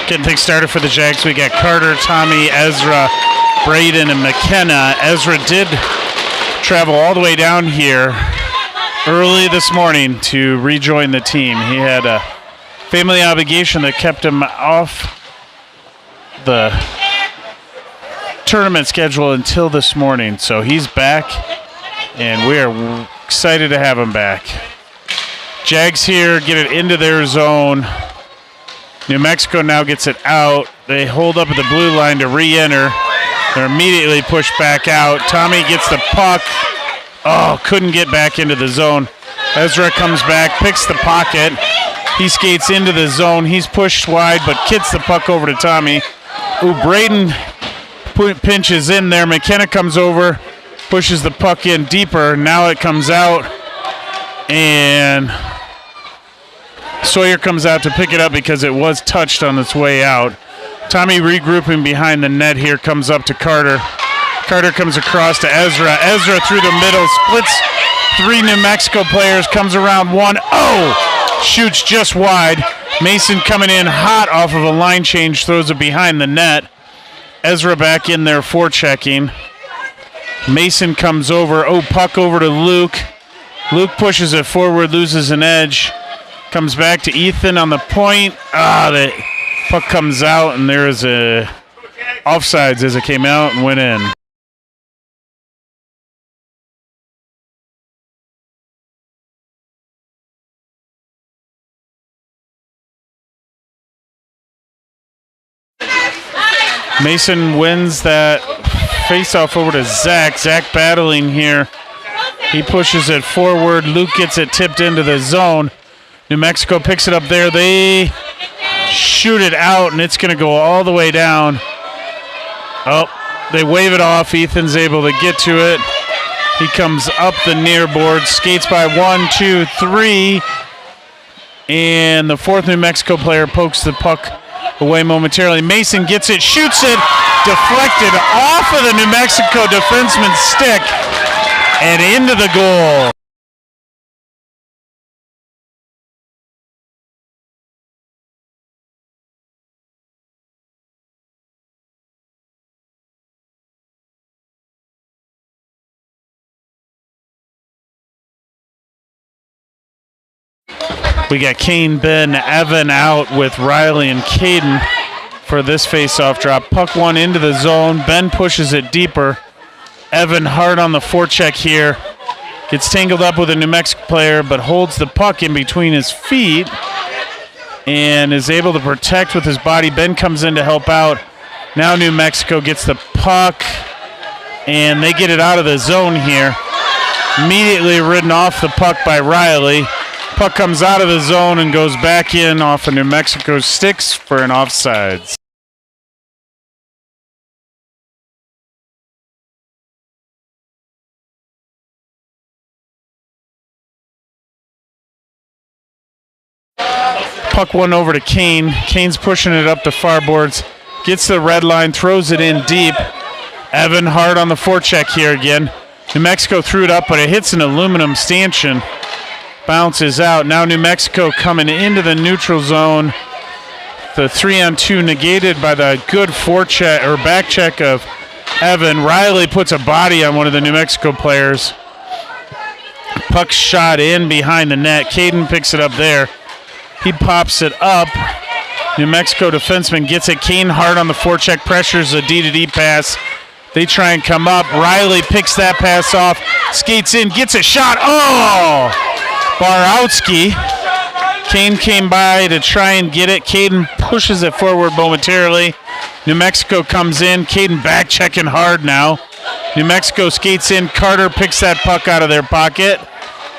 Getting things started for the Jags. We got Carter, Tommy, Ezra, Braden, and McKenna. Ezra did travel all the way down here early this morning to rejoin the team. He had a family obligation that kept him off the tournament schedule until this morning. So he's back, and we are excited to have him back. Jags here get it into their zone. New Mexico now gets it out. They hold up at the blue line to re-enter. They're immediately pushed back out. Tommy gets the puck. Oh, couldn't get back into the zone. Ezra comes back, picks the pocket. He skates into the zone. He's pushed wide, but kicks the puck over to Tommy. Ooh, Braden pinches in there. McKenna comes over, pushes the puck in deeper. Now it comes out, and Sawyer comes out to pick it up because it was touched on its way out. Tommy regrouping behind the net here, comes up to Carter. Carter comes across to Ezra. Ezra through the middle, splits three New Mexico players, comes around one. Oh! Shoots just wide. Mason coming in hot off of a line change, throws it behind the net. Ezra back in there forechecking. Mason comes over. Oh, puck over to Luke. Luke pushes it forward, loses an edge. Comes back to Ethan on the point. The puck comes out, and there is a offsides as it came out and went in. Mason wins that face-off over to Zach. Zach battling here. He pushes it forward. Luke gets it tipped into the zone. New Mexico picks it up there. They shoot it out, and it's going to go all the way down. Oh, they wave it off. Ethan's able to get to it. He comes up the near board, skates by 1, 2, 3, and the fourth New Mexico player pokes the puck away momentarily. Mason gets it, shoots it, deflected off of the New Mexico defenseman's stick and into the goal. We got Kane, Ben, Evan out with Riley and Caden for this face-off drop. Puck one into the zone. Ben pushes it deeper. Evan hard on the forecheck here. Gets tangled up with a New Mexico player, but holds the puck in between his feet and is able to protect with his body. Ben comes in to help out. Now New Mexico gets the puck, and they get it out of the zone here. Immediately ridden off the puck by Riley. Puck comes out of the zone and goes back in off of New Mexico's sticks for an offsides. Puck one over to Kane. Kane's pushing it up the far boards. Gets the red line, throws it in deep. Evan hard on the forecheck here again. New Mexico threw it up, but it hits an aluminum stanchion. Bounces out. Now New Mexico coming into the neutral zone. The 3-on-2 negated by the good forecheck or back check of Evan. Riley puts a body on one of the New Mexico players. Puck shot in behind the net. Caden picks it up there. He pops it up. New Mexico defenseman gets it. Kane hard on the forecheck, pressures a D-to-D pass. They try and come up. Riley picks that pass off, skates in, gets a shot. Oh! Borowski. Kane came by to try and get it. Caden pushes it forward momentarily. New Mexico comes in. Caden back checking hard now. New Mexico skates in. Carter picks that puck out of their pocket.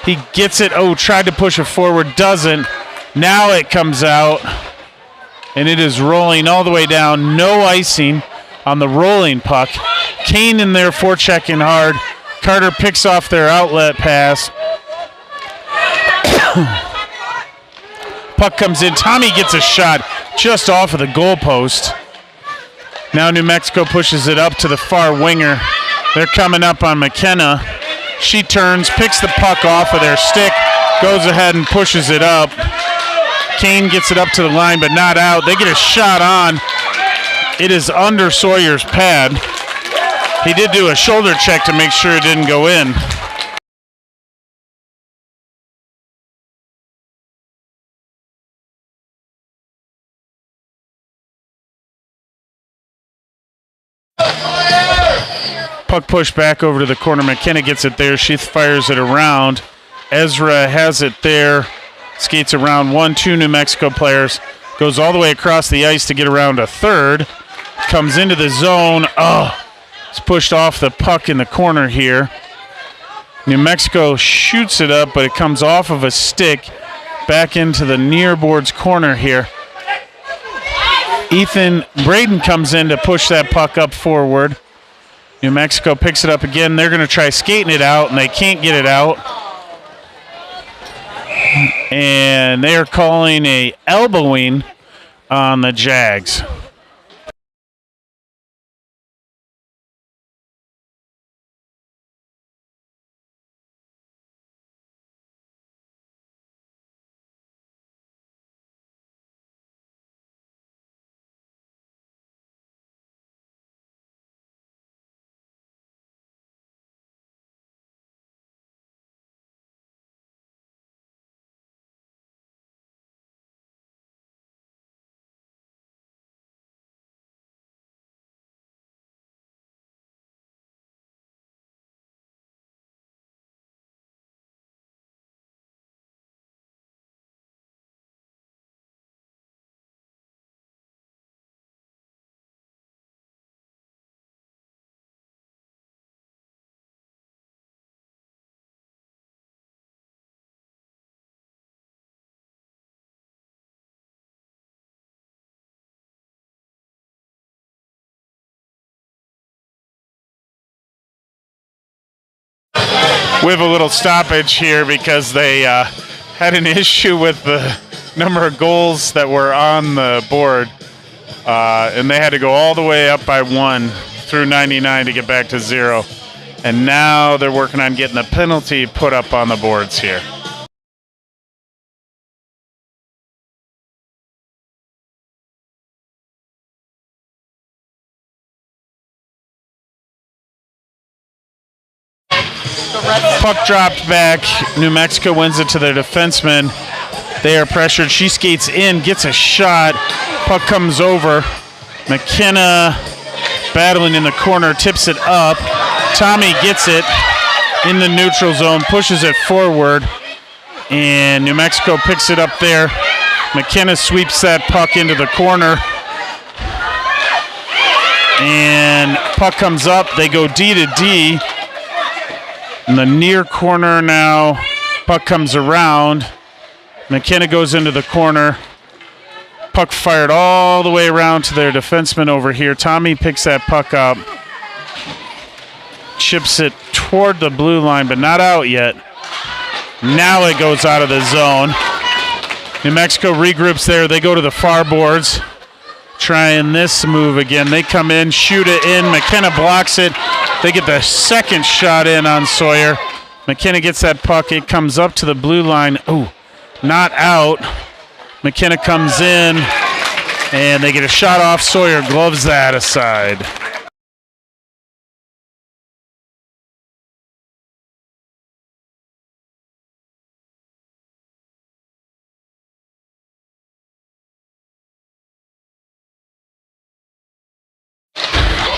He gets it. Oh, tried to push it forward. Doesn't. Now it comes out. And it is rolling all the way down. No icing on the rolling puck. Kane in there forechecking hard. Carter picks off their outlet pass. Puck comes in. Tommy gets a shot just off of the goalpost. Now New Mexico pushes it up to the far winger. They're coming up on McKenna. She turns, picks the puck off of their stick, goes ahead and pushes it up. Kane gets it up to the line, but not out. They get a shot on. It is under Sawyer's pad. He did do a shoulder check to make sure it didn't go in. Puck pushed back over to the corner. McKenna gets it there. She fires it around. Ezra has it there. Skates around 1-2 New Mexico players. Goes all the way across the ice to get around a third. Comes into the zone. Oh, it's pushed off the puck in the corner here. New Mexico shoots it up, but it comes off of a stick back into the near boards corner here. Braden comes in to push that puck up forward. New Mexico picks it up again. They're going to try skating it out, and they can't get it out. And they are calling a elbowing on the Jags. We have a little stoppage here because they had an issue with the number of goals that were on the board, and they had to go all the way up by 1 through 99 to get back to 0. And now they're working on getting the penalty put up on the boards here. Puck dropped back. New Mexico wins it to their defenseman. They are pressured. She skates in, gets a shot. Puck comes over. McKenna battling in the corner, tips it up. Tommy gets it in the neutral zone, pushes it forward, and New Mexico picks it up there. McKenna sweeps that puck into the corner, and puck comes up. They go D to D. In the near corner now, puck comes around. McKenna goes into the corner. Puck fired all the way around to their defenseman over here. Tommy picks that puck up. Chips it toward the blue line, but not out yet. Now it goes out of the zone. New Mexico regroups there. They go to the far boards. Trying this move again. They come in, shoot it in. McKenna blocks it. They get the second shot in on Sawyer. McKenna gets that puck. It comes up to the blue line. Ooh, not out. McKenna comes in, and they get a shot off. Sawyer gloves that aside.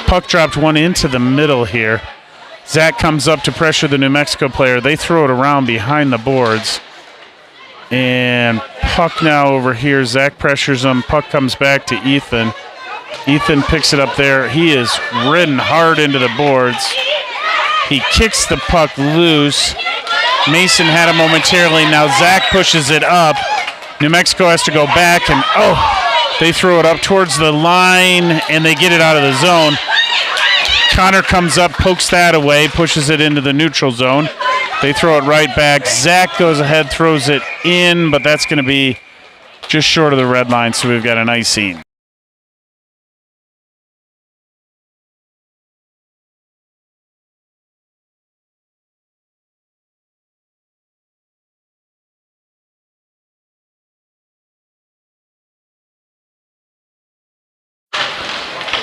Puck dropped one into the middle here. Zach comes up to pressure the New Mexico player. They throw it around behind the boards. And puck now over here. Zach pressures him. Puck comes back to Ethan. Ethan picks it up there. He is ridden hard into the boards. He kicks the puck loose. Mason had it momentarily. Now Zach pushes it up. New Mexico has to go back, and they throw it up towards the line, and they get it out of the zone. Connor comes up, pokes that away, pushes it into the neutral zone. They throw it right back. Zach goes ahead, throws it in, but that's going to be just short of the red line, so we've got an icing.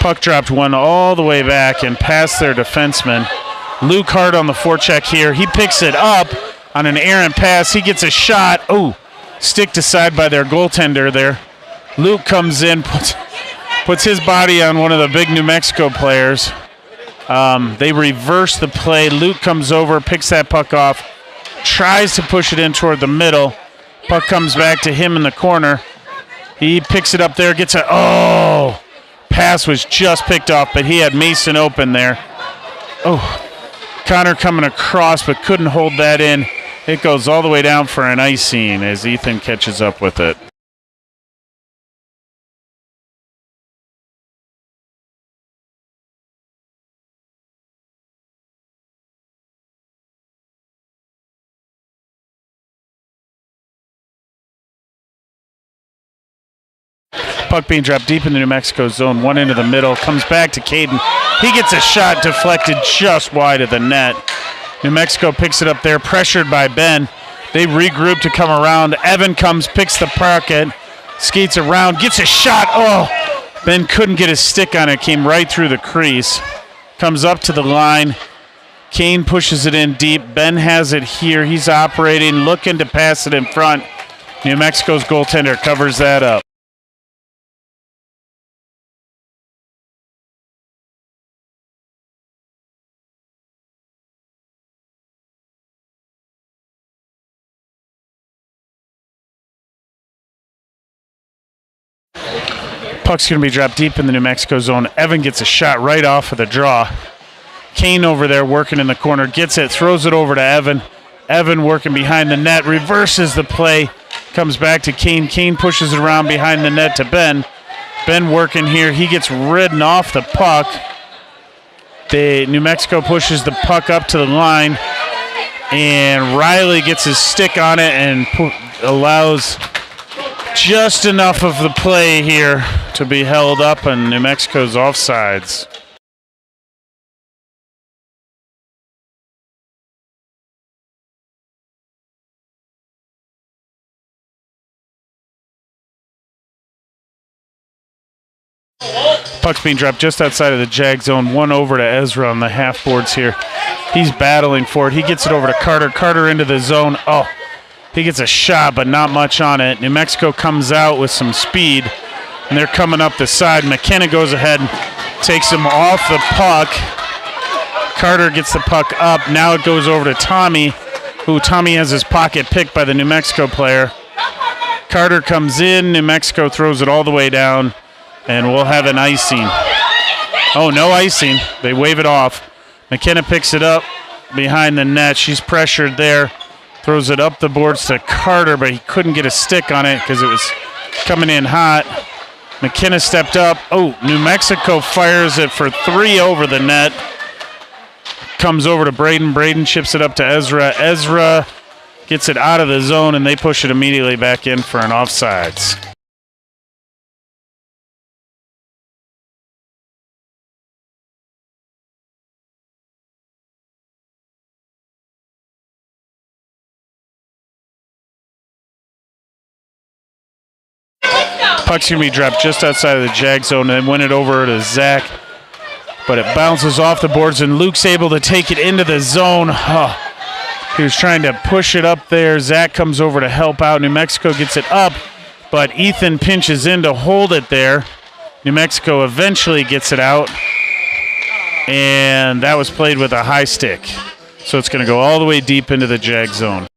Puck dropped one all the way back and past their defenseman. Luke Hart on the forecheck here. He picks it up on an errant pass. He gets a shot. Oh, sticked aside by their goaltender there. Luke comes in, puts his body on one of the big New Mexico players. They reverse the play. Luke comes over, picks that puck off, tries to push it in toward the middle. Puck comes back to him in the corner. He picks it up there, gets a, oh, pass was just picked off, but he had Mason open there. Oh, Connor coming across, but couldn't hold that in. It goes all the way down for an icing as Ethan catches up with it. Puck being dropped deep in the New Mexico zone, one into the middle, comes back to Caden. He gets a shot deflected just wide of the net. New Mexico picks it up there, pressured by Ben. They regroup to come around. Evan comes, picks the pocket, skates around, gets a shot. Oh, Ben couldn't get his stick on it, came right through the crease. Comes up to the line. Kane pushes it in deep. Ben has it here. He's operating, looking to pass it in front. New Mexico's goaltender covers that up. Puck's going to be dropped deep in the New Mexico zone. Evan gets a shot right off of the draw. Kane over there working in the corner, gets it, throws it over to Evan. Evan working behind the net, reverses the play, comes back to Kane. Kane pushes it around behind the net to Ben. Ben working here. He gets ridden off the puck. New Mexico pushes the puck up to the line, and Riley gets his stick on it and allows just enough of the play here to be held up, and New Mexico's offsides. Puck's being dropped just outside of the Jag zone. One over to Ezra on the half boards here. He's battling for it. He gets it over to Carter. Carter into the zone. Oh, he gets a shot, but not much on it. New Mexico comes out with some speed, and they're coming up the side. McKenna goes ahead and takes him off the puck. Carter gets the puck up. Now it goes over to Tommy, who Tommy has his pocket picked by the New Mexico player. Carter comes in. New Mexico throws it all the way down, and we'll have an icing. Oh, no icing. They wave it off. McKenna picks it up behind the net. She's pressured there. Throws it up the boards to Carter, but he couldn't get a stick on it because it was coming in hot. McKenna stepped up. Oh, New Mexico fires it for 3 over the net. Comes over to Braden. Braden chips it up to Ezra. Ezra gets it out of the zone, and they push it immediately back in for an offsides. Puck's going to be dropped just outside of the Jag zone and win it over to Zach. But it bounces off the boards, and Luke's able to take it into the zone. Oh, he was trying to push it up there. Zach comes over to help out. New Mexico gets it up, but Ethan pinches in to hold it there. New Mexico eventually gets it out, and that was played with a high stick. So it's going to go all the way deep into the Jag zone.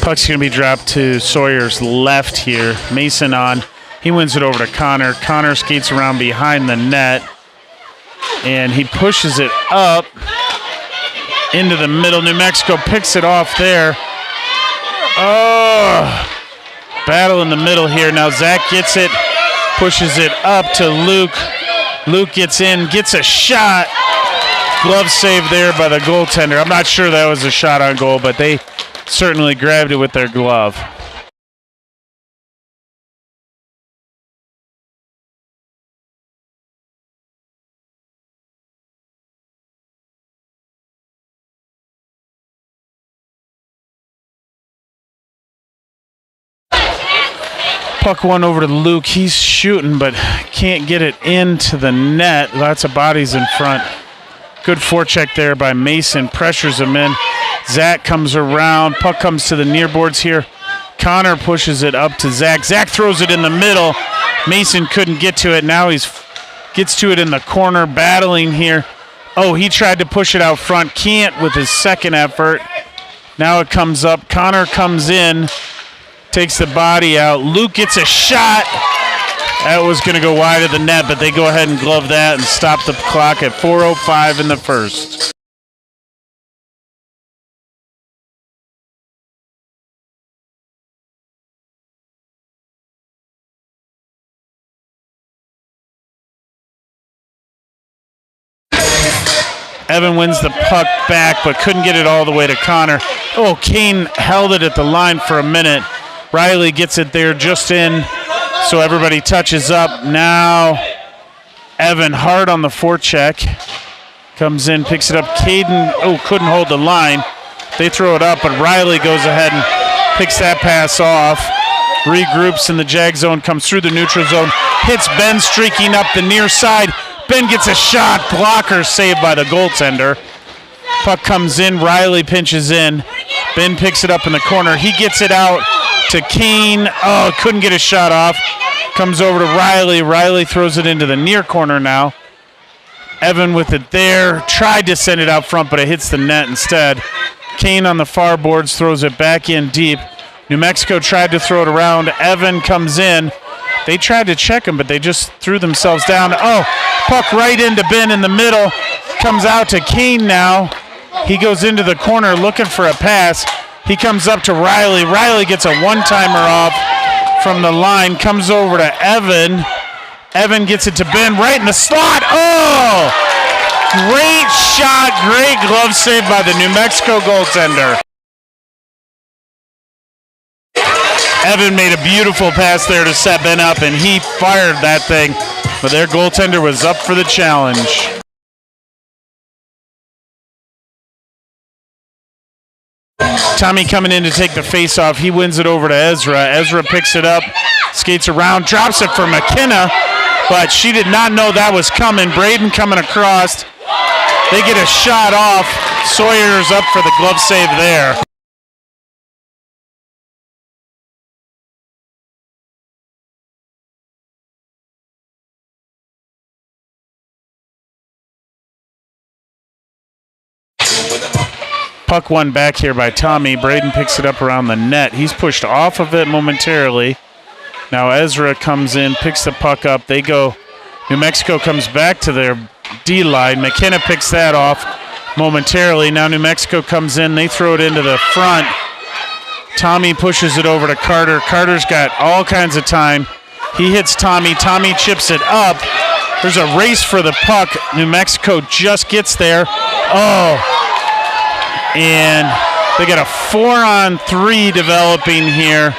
Puck's going to be dropped to Sawyer's left here. Mason on. He wins it over to Connor. Connor skates around behind the net, and he pushes it up into the middle. New Mexico picks it off there. Oh, battle in the middle here. Now Zach gets it, pushes it up to Luke. Luke gets in, gets a shot. Glove save there by the goaltender. I'm not sure that was a shot on goal, but they certainly grabbed it with their glove. Puck one over to Luke. He's shooting, but can't get it into the net. Lots of bodies in front. Good forecheck there by Mason. Pressures him in. Zach comes around. Puck comes to the near boards here. Connor pushes it up to Zach. Zach throws it in the middle. Mason couldn't get to it. Now he's gets to it in the corner, battling here. Oh, he tried to push it out front. Can't with his second effort. Now it comes up. Connor comes in. Takes the body out. Luke gets a shot. That was going to go wide of the net, but they go ahead and glove that and stop the clock at 4:05 in the first. Evan wins the puck back, but couldn't get it all the way to Connor. Oh, Kane held it at the line for a minute. Riley gets it there just in, so everybody touches up. Now Evan hard on the forecheck. Comes in, picks it up. Caden, couldn't hold the line. They throw it up, but Riley goes ahead and picks that pass off. Regroups in the jag zone, comes through the neutral zone. Hits Ben streaking up the near side. Ben gets a shot. Blocker saved by the goaltender. Puck comes in. Riley pinches in. Ben picks it up in the corner. He gets it out to Kane. Oh, couldn't get a shot off. Comes over to Riley. Riley throws it into the near corner now. Evan with it there. Tried to send it out front, but it hits the net instead. Kane on the far boards throws it back in deep. New Mexico tried to throw it around. Evan comes in. They tried to check him, but they just threw themselves down. Oh, puck right into Ben in the middle. Comes out to Kane now. He goes into the corner looking for a pass. He comes up to Riley. Riley gets a one-timer off from the line. Comes over to Evan. Evan gets it to Ben right in the slot. Oh! Great shot. Great glove save by the New Mexico goaltender. Evan made a beautiful pass there to set Ben up, and he fired that thing, but their goaltender was up for the challenge. Tommy coming in to take the face-off. He wins it over to Ezra. Ezra picks it up, skates around, drops it for McKenna, but she did not know that was coming. Braden coming across. They get a shot off. Sawyer's up for the glove save there. Puck one back here by Tommy. Braden picks it up around the net. He's pushed off of it momentarily. Now Ezra comes in, picks the puck up. They go. New Mexico comes back to their D line. McKenna picks that off momentarily. Now New Mexico comes in. They throw it into the front. Tommy pushes it over to Carter. Carter's got all kinds of time. He hits Tommy. Tommy chips it up. There's a race for the puck. New Mexico just gets there. Oh. And they got a 4-on-3 developing here.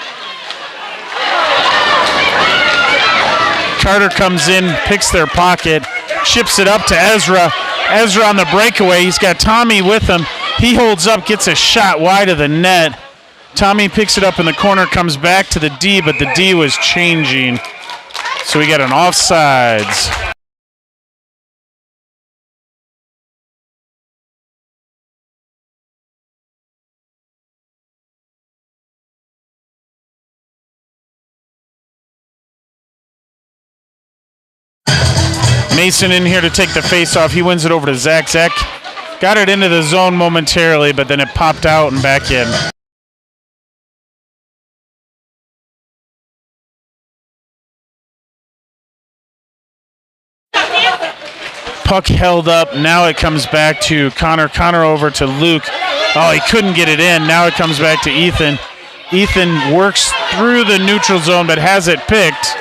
Carter comes in, picks their pocket, chips it up to Ezra. Ezra on the breakaway. He's got Tommy with him. He holds up, gets a shot wide of the net. Tommy picks it up in the corner, comes back to the D, but the D was changing. So we got an offsides. Mason in here to take the face-off. He wins it over to Zach. Zach got it into the zone momentarily, but then it popped out and back in. Puck held up. Now it comes back to Connor. Connor over to Luke. Oh, he couldn't get it in. Now it comes back to Ethan. Ethan works through the neutral zone, but has it picked.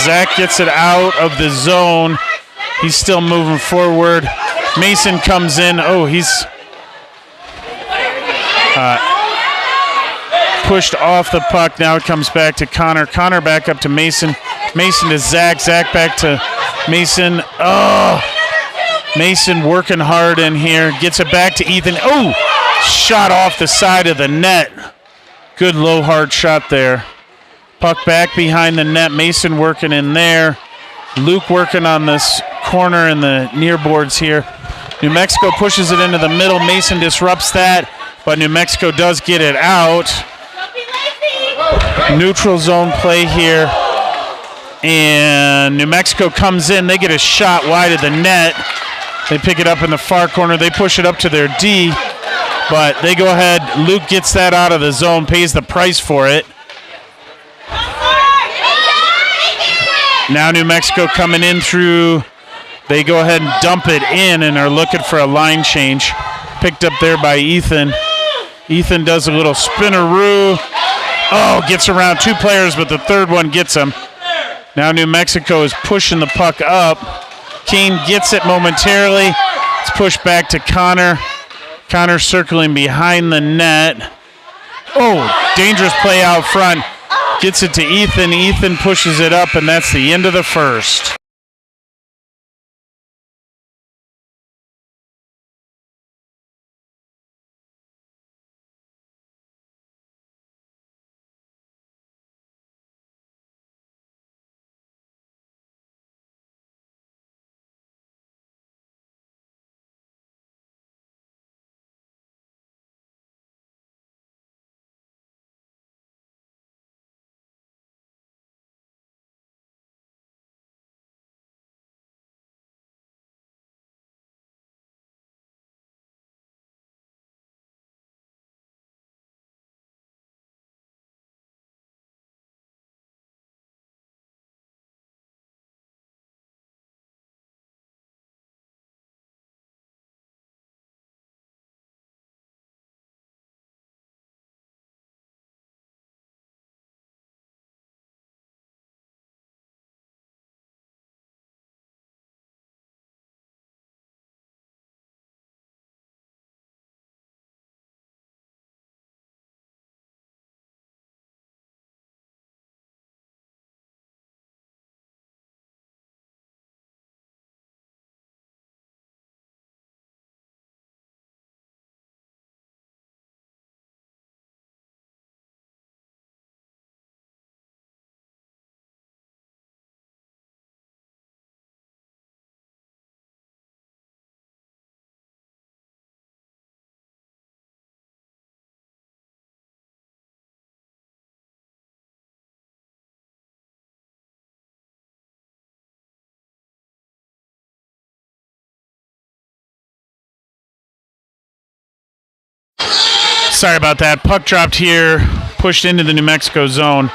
Zach gets it out of the zone. He's still moving forward. Mason comes in. Oh, he's pushed off the puck. Now it comes back to Connor. Connor back up to Mason. Mason to Zach. Zach back to Mason. Oh, Mason working hard in here. Gets it back to Ethan. Oh, shot off the side of the net. Good low hard shot there. Puck back behind the net. Mason working in there. Luke working on this corner in the near boards here. New Mexico pushes it into the middle. Mason disrupts that, but New Mexico does get it out. Neutral zone play here. And New Mexico comes in. They get a shot wide of the net. They pick it up in the far corner. They push it up to their D, but they go ahead. Luke gets that out of the zone, pays the price for it. Now New Mexico coming in through, they go ahead and dump it in and are looking for a line change. Picked up there by Ethan. Ethan does a little spinneroo. Oh, gets around two players, but the third one gets him. Now New Mexico is pushing the puck up. Kane gets it momentarily. It's pushed back to Connor. Connor circling behind the net. Oh, dangerous play out front. Gets it to Ethan. Ethan pushes it up, and that's the end of the first. Sorry about that. Puck dropped here, pushed into the New Mexico zone.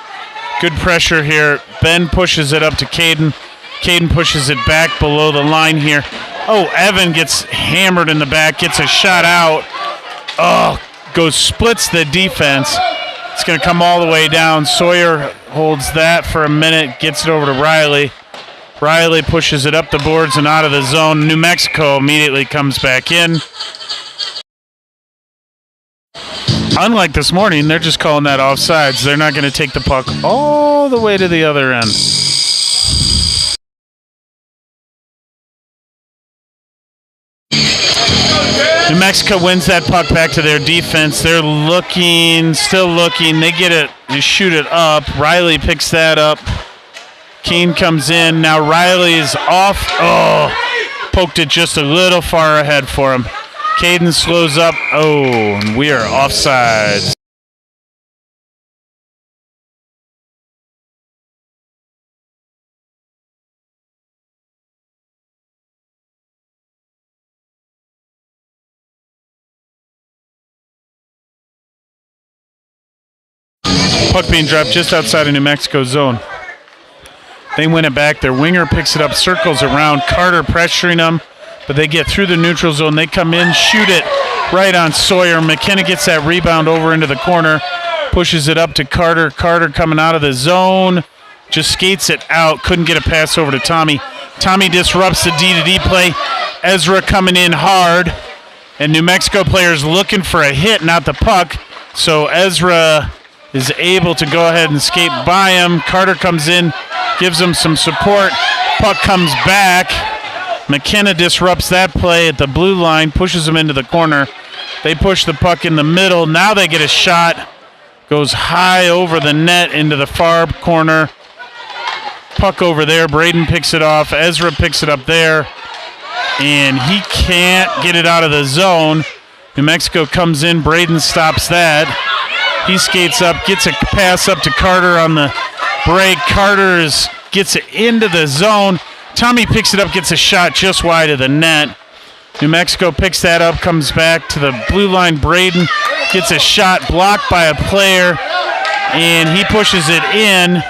Good pressure here. Ben pushes it up to Caden. Caden pushes it back below the line here. Oh, Evan gets hammered in the back, gets a shot out. Oh, splits the defense. It's going to come all the way down. Sawyer holds that for a minute, gets it over to Riley. Riley pushes it up the boards and out of the zone. New Mexico immediately comes back in. Unlike this morning, they're just calling that offsides. They're not going to take the puck all the way to the other end. New Mexico wins that puck back to their defense. They're looking, still looking. They get it, they shoot it up. Riley picks that up. Keane comes in. Now Riley is off. Oh, poked it just a little far ahead for him. Caden slows up. Oh, and we are offside. Puck being dropped just outside of New Mexico zone. They win it back. Their winger picks it up, circles around. Carter pressuring them. But they get through the neutral zone. They come in, shoot it right on Sawyer. McKenna gets that rebound over into the corner, pushes it up to Carter. Carter coming out of the zone, just skates it out. Couldn't get a pass over to Tommy. Tommy disrupts the D-to-D play. Ezra coming in hard. And New Mexico players looking for a hit, not the puck. So Ezra is able to go ahead and skate by him. Carter comes in, gives him some support. Puck comes back. McKenna disrupts that play at the blue line, pushes him into the corner. They push the puck in the middle. Now they get a shot. Goes high over the net into the far corner. Puck over there. Braden picks it off. Ezra picks it up there. And he can't get it out of the zone. New Mexico comes in. Braden stops that. He skates up, gets a pass up to Carter on the break. Carter gets it into the zone. Tommy picks it up, gets a shot just wide of the net. New Mexico picks that up, comes back to the blue line. Braden gets a shot blocked by a player, and he pushes it in.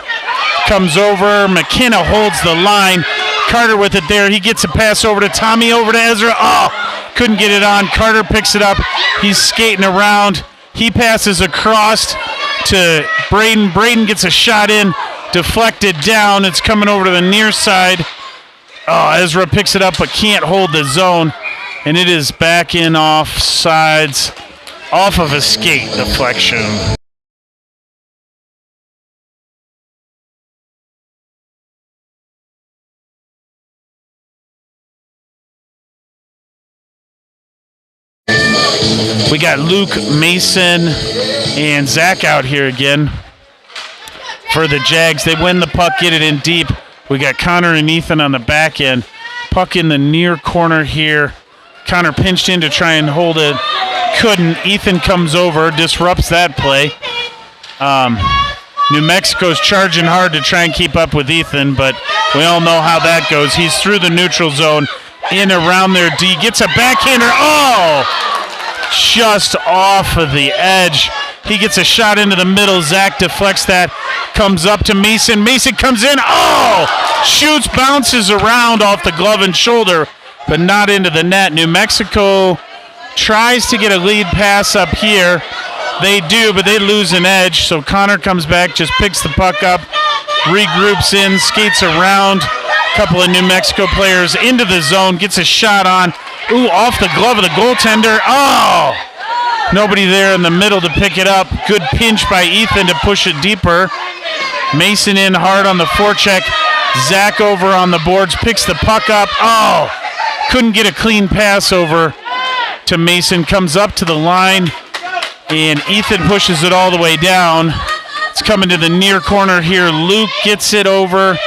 Comes over. McKenna holds the line. Carter with it there. He gets a pass over to Tommy, over to Ezra. Oh, couldn't get it on. Carter picks it up. He's skating around. He passes across to Braden. Braden gets a shot in, deflected down. It's coming over to the near side. Oh, Ezra picks it up but can't hold the zone. And it is back in off sides, off of a skate deflection. We got Luke, Mason, and Zach out here again for the Jags. They win the puck, get it in deep. We got Connor and Ethan on the back end. Puck in the near corner here. Connor pinched in to try and hold it. Couldn't. Ethan comes over, disrupts that play. New Mexico's charging hard to try and keep up with Ethan, but we all know how that goes. He's through the neutral zone, in around their D. Gets a backhander. Oh! Just off of the edge. He gets a shot into the middle. Zach deflects that. Comes up to Mason. Mason comes in. Oh! Shoots, bounces around off the glove and shoulder, but not into the net. New Mexico tries to get a lead pass up here. They do, but they lose an edge. So Connor comes back, just picks the puck up, regroups in, skates around. A couple of New Mexico players into the zone, gets a shot on. Ooh, off the glove of the goaltender. Oh! Nobody there in the middle to pick it up. Good pinch by Ethan to push it deeper. Mason in hard on the forecheck. Zach over on the boards, picks the puck up. Oh! Couldn't get a clean pass over to Mason. Comes up to the line, and Ethan pushes it all the way down. It's coming to the near corner here. Luke gets it over.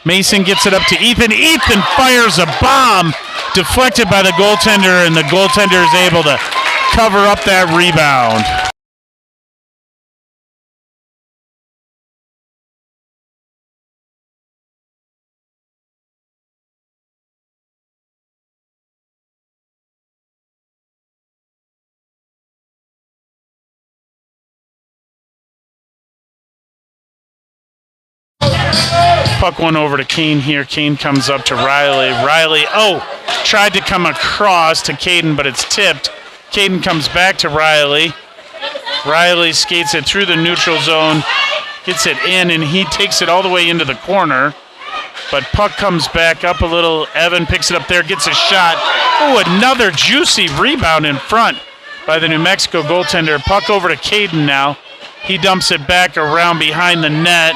Mason gets it up to Ethan. Ethan fires a bomb, deflected by the goaltender, and the goaltender is able to cover up that rebound. Puck one over to Kane here. Kane comes up to Riley. Riley, tried to come across to Caden, but it's tipped. Caden comes back to Riley. Riley skates it through the neutral zone, gets it in, and he takes it all the way into the corner. But puck comes back up a little. Evan picks it up there, gets a shot. Oh, another juicy rebound in front by the New Mexico goaltender. Puck over to Caden now. He dumps it back around behind the net.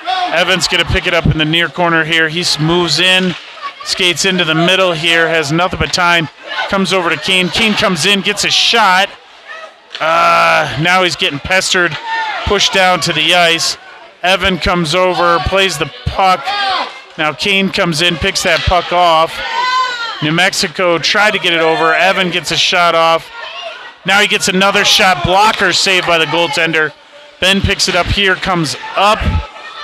Evan's going to pick it up in the near corner here. He moves in, skates into the middle here, has nothing but time. Comes over to Kane. Kane comes in, gets a shot. Now he's getting pestered, pushed down to the ice. Evan comes over, plays the puck. Now Kane comes in, picks that puck off. New Mexico tried to get it over. Evan gets a shot off. Now he gets another shot. Blocker saved by the goaltender. Ben picks it up here, comes up.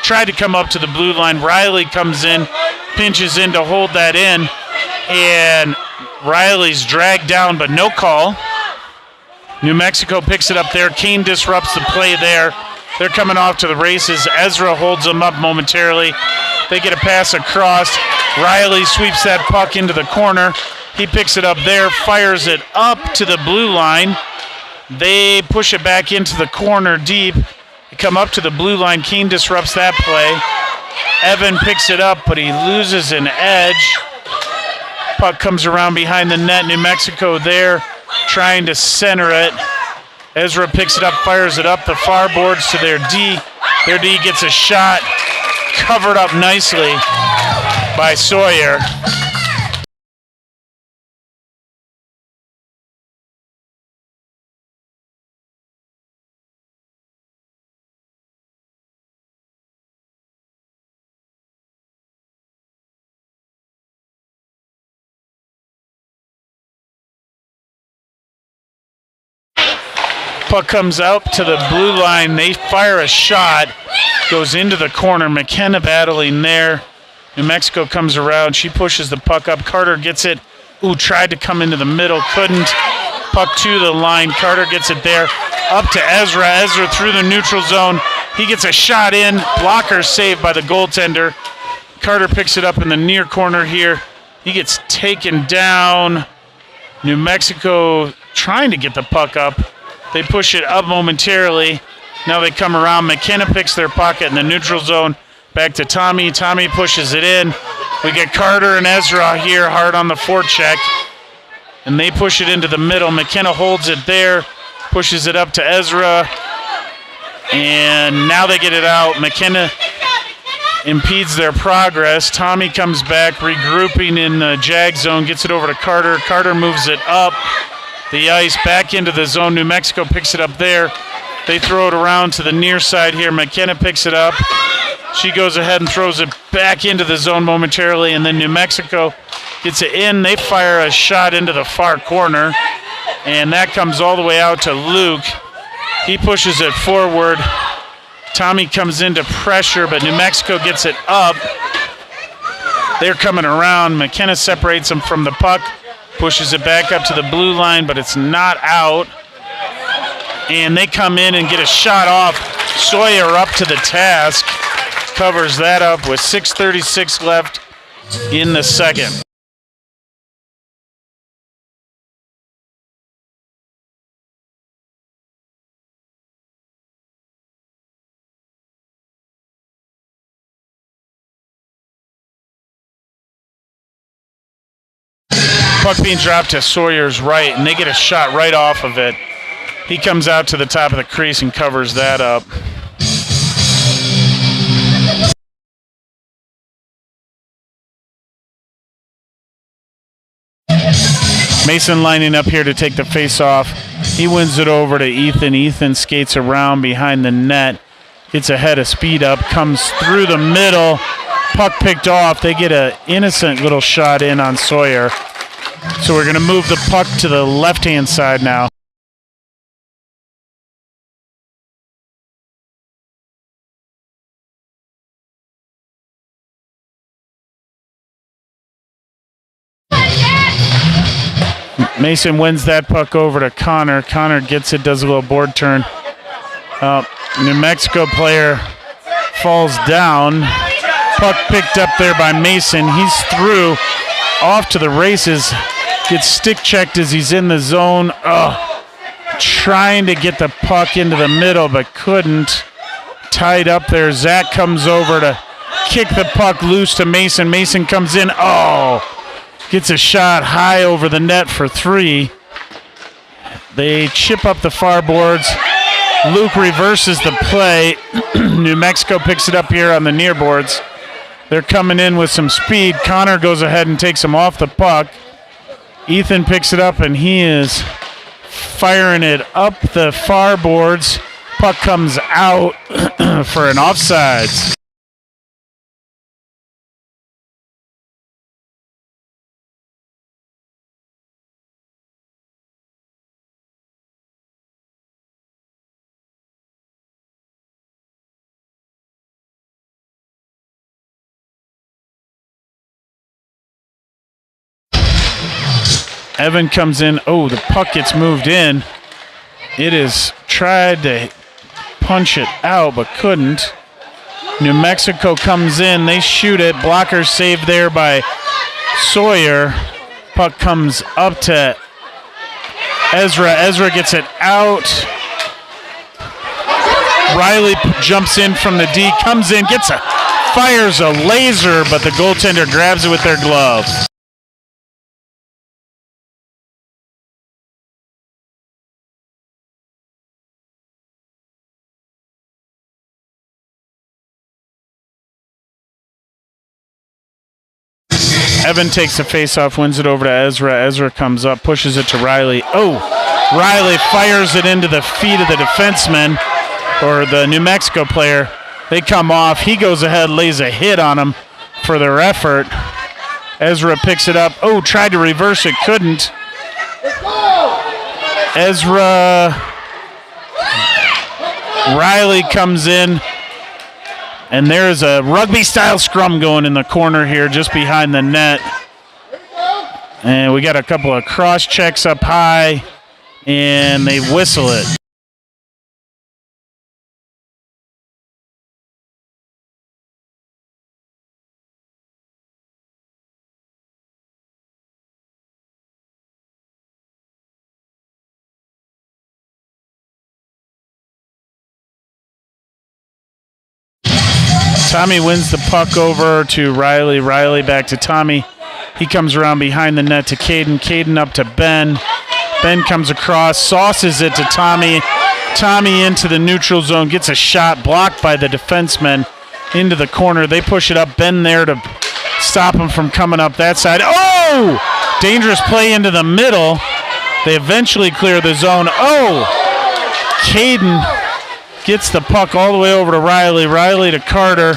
Tried to come up to the blue line. Riley comes in, pinches in to hold that in, and Riley's dragged down, but no call. New Mexico picks it up there. Kane disrupts the play there. They're coming off to the races. Ezra holds them up momentarily. They get a pass across. Riley sweeps that puck into the corner. He picks it up there, fires it up to the blue line. They push it back into the corner deep. They come up to the blue line. Kane disrupts that play. Evan picks it up, but he loses an edge. Puck comes around behind the net. New Mexico there trying to center it. Ezra picks it up, fires it up the far boards to their D. Their D gets a shot, covered up nicely by Sawyer. Puck comes out to the blue line. They fire a shot. Goes into the corner. McKenna battling there. New Mexico comes around. She pushes the puck up. Carter gets it. Ooh, tried to come into the middle. Couldn't. Puck to the line. Carter gets it there. Up to Ezra. Ezra through the neutral zone. He gets a shot in. Blocker saved by the goaltender. Carter picks it up in the near corner here. He gets taken down. New Mexico trying to get the puck up. They push it up momentarily. Now they come around. McKenna picks their pocket in the neutral zone. Back to Tommy. Tommy pushes it in. We get Carter and Ezra here hard on the forecheck. And they push it into the middle. McKenna holds it there. Pushes it up to Ezra. And now they get it out. McKenna impedes their progress. Tommy comes back, regrouping in the jag zone. Gets it over to Carter. Carter moves it up the ice, back into the zone. New Mexico picks it up there. They throw it around to the near side here. McKenna picks it up. She goes ahead and throws it back into the zone momentarily, and then New Mexico gets it in. They fire a shot into the far corner, and that comes all the way out to Luke. He pushes it forward. Tommy comes into pressure, but New Mexico gets it up. They're coming around. McKenna separates them from the puck, pushes it back up to the blue line, but it's not out. And they come in and get a shot off. Sawyer up to the task. Covers that up with 6:36 left in the second. Puck being dropped to Sawyer's right, and they get a shot right off of it. He comes out to the top of the crease and covers that up. Mason lining up here to take the face-off. He wins it over to Ethan. Ethan skates around behind the net, gets ahead of speed up, comes through the middle. Puck picked off. They get an innocent little shot in on Sawyer. So we're going to move the puck to the left-hand side now. Mason wins that puck over to Connor. Connor gets it, does a little board turn. New Mexico player falls down. Puck picked up there by Mason. He's through, off to the races. Gets stick checked as he's in the zone. Trying to get the puck into the middle, but couldn't. Tied up there. Zach comes over to kick the puck loose to Mason. Mason comes in. Gets a shot high over the net for 3. They chip up the far boards. Luke reverses the play. New Mexico picks it up here on the near boards. They're coming in with some speed. Connor goes ahead and takes him off the puck. Ethan picks it up, and he is firing it up the far boards. Puck comes out for an offsides. Evan comes in. The puck gets moved in. It is tried to punch it out, but couldn't. New Mexico comes in. They shoot it. Blocker saved there by Sawyer. Puck comes up to Ezra. Ezra gets it out. Riley jumps in from the D, comes in, fires a laser, but the goaltender grabs it with their glove. Evan takes the face-off, wins it over to Ezra. Ezra comes up, pushes it to Riley. Riley fires it into the feet of the defenseman, or the New Mexico player. They come off. He goes ahead, lays a hit on him for their effort. Ezra picks it up. Tried to reverse it, couldn't. Ezra Riley comes in, and there's a rugby-style scrum going in the corner here just behind the net. And we got a couple of cross checks up high, and they whistle it. Tommy wins the puck over to Riley. Riley back to Tommy. He comes around behind the net to Caden. Caden up to Ben. Ben comes across, sauces it to Tommy. Tommy into the neutral zone, gets a shot blocked by the defenseman into the corner. They push it up. Ben there to stop him from coming up that side. Oh! Dangerous play into the middle. They eventually clear the zone. Oh! Caden gets the puck all the way over to Riley. Riley to Carter.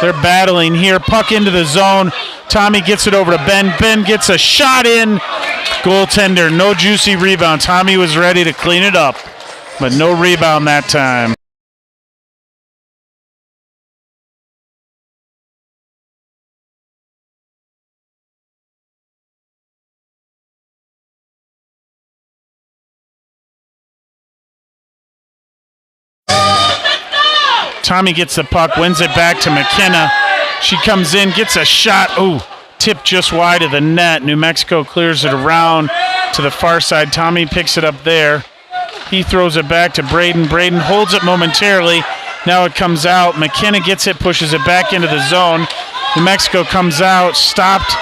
They're battling here. Puck into the zone. Tommy gets it over to Ben. Ben gets a shot in. Goaltender, no juicy rebound. Tommy was ready to clean it up, but no rebound that time. Tommy gets the puck, wins it back to McKenna. She comes in, gets a shot. Oh, tipped just wide of the net. New Mexico clears it around to the far side. Tommy picks it up there. He throws it back to Braden. Braden holds it momentarily. Now it comes out. McKenna gets it, pushes it back into the zone. New Mexico comes out, stopped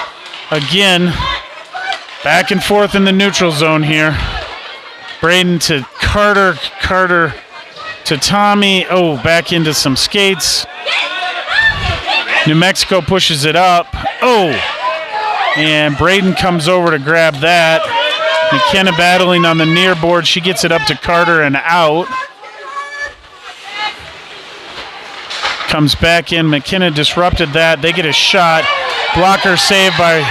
again. Back and forth in the neutral zone here. Braden to Carter. Carter to Tommy. Oh, back into some skates. New Mexico pushes it up. Oh, and Braden comes over to grab that. McKenna battling on the near board. She gets it up to Carter and out. Comes back in. McKenna disrupted that. They get a shot. Blocker saved by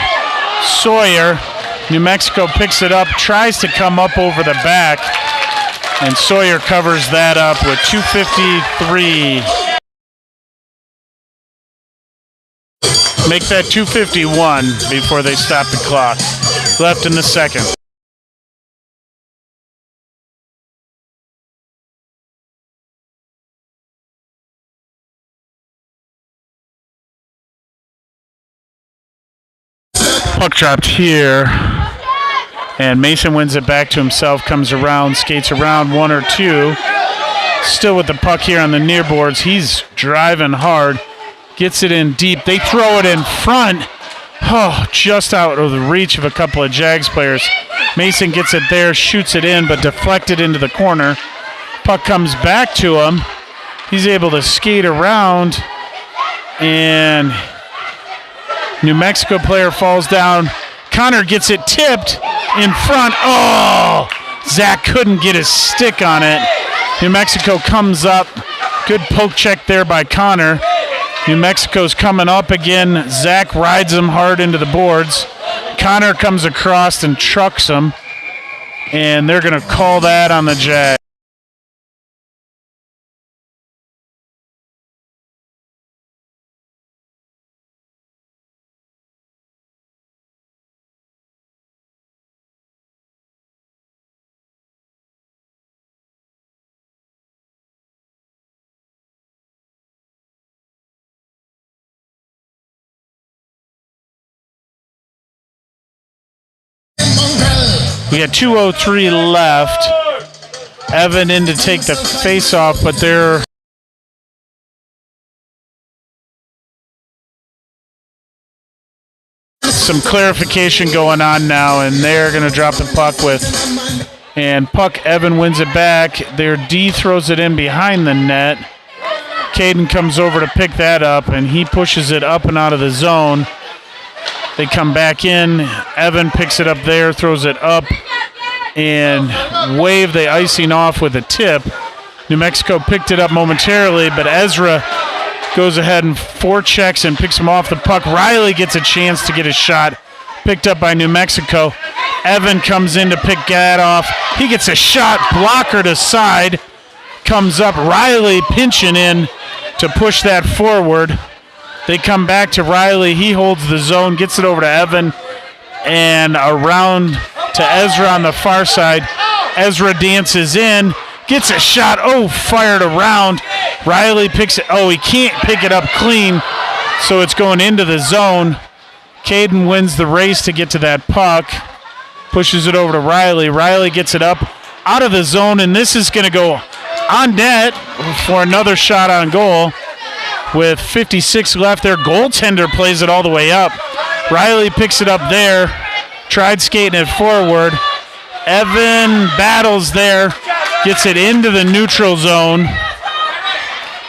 Sawyer. New Mexico picks it up, tries to come up over the back, and Sawyer covers that up with 2:53. Make that 2:51 before they stop the clock. Left in the second. Puck dropped here. And Mason wins it back to himself, comes around, skates around one or two. Still with the puck here on the near boards. He's driving hard. Gets it in deep. They throw it in front. Oh, just out of the reach of a couple of Jags players. Mason gets it there, shoots it in, but deflected into the corner. Puck comes back to him. He's able to skate around. And New Mexico player falls down. Connor gets it tipped in front. Oh, Zach couldn't get his stick on it. New Mexico comes up. Good poke check there by Connor. New Mexico's coming up again. Zach rides him hard into the boards. Connor comes across and trucks him. And they're going to call that on the Jag. We got 2:03 left. Evan in to take the face-off, but they're some clarification going on now, and they're going to drop the puck with. And puck, Evan wins it back. Their D throws it in behind the net. Caden comes over to pick that up, and he pushes it up and out of the zone. They come back in. Evan picks it up there, throws it up, and wave the icing off with a tip. New Mexico picked it up momentarily, but Ezra goes ahead and forechecks and picks him off the puck. Riley gets a chance to get a shot. Picked up by New Mexico. Evan comes in to pick that off. He gets a shot, blocker to side. comes up. Riley pinching in to push that forward. They come back to Riley. He holds the zone, gets it over to Evan, and around to Ezra on the far side. Ezra dances in, gets a shot. Oh, fired around. Riley picks it. Oh, he can't pick it up clean, so it's going into the zone. Caden wins the race to get to that puck. Pushes it over to Riley. Riley gets it up out of the zone, and this is going to go on net for another shot on goal. With 56 left, their goaltender plays it all the way up. Riley picks it up there. Tried skating it forward. Evan battles there. Gets it into the neutral zone.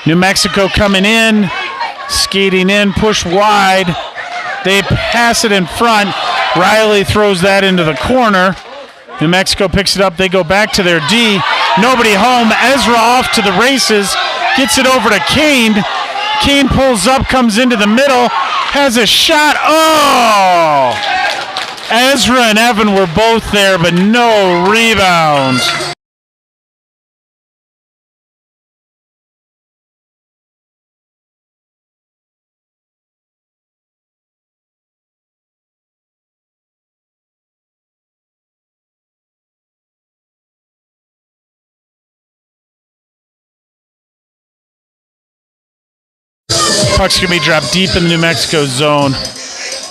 New Mexico coming in. Skating in, push wide. They pass it in front. Riley throws that into the corner. New Mexico picks it up. They go back to their D. Nobody home. Ezra off to the races. Gets it over to Kane. Kane pulls up, comes into the middle, has a shot. Oh! Ezra and Evan were both there, but no rebounds. Puck's going to be dropped deep in the New Mexico zone,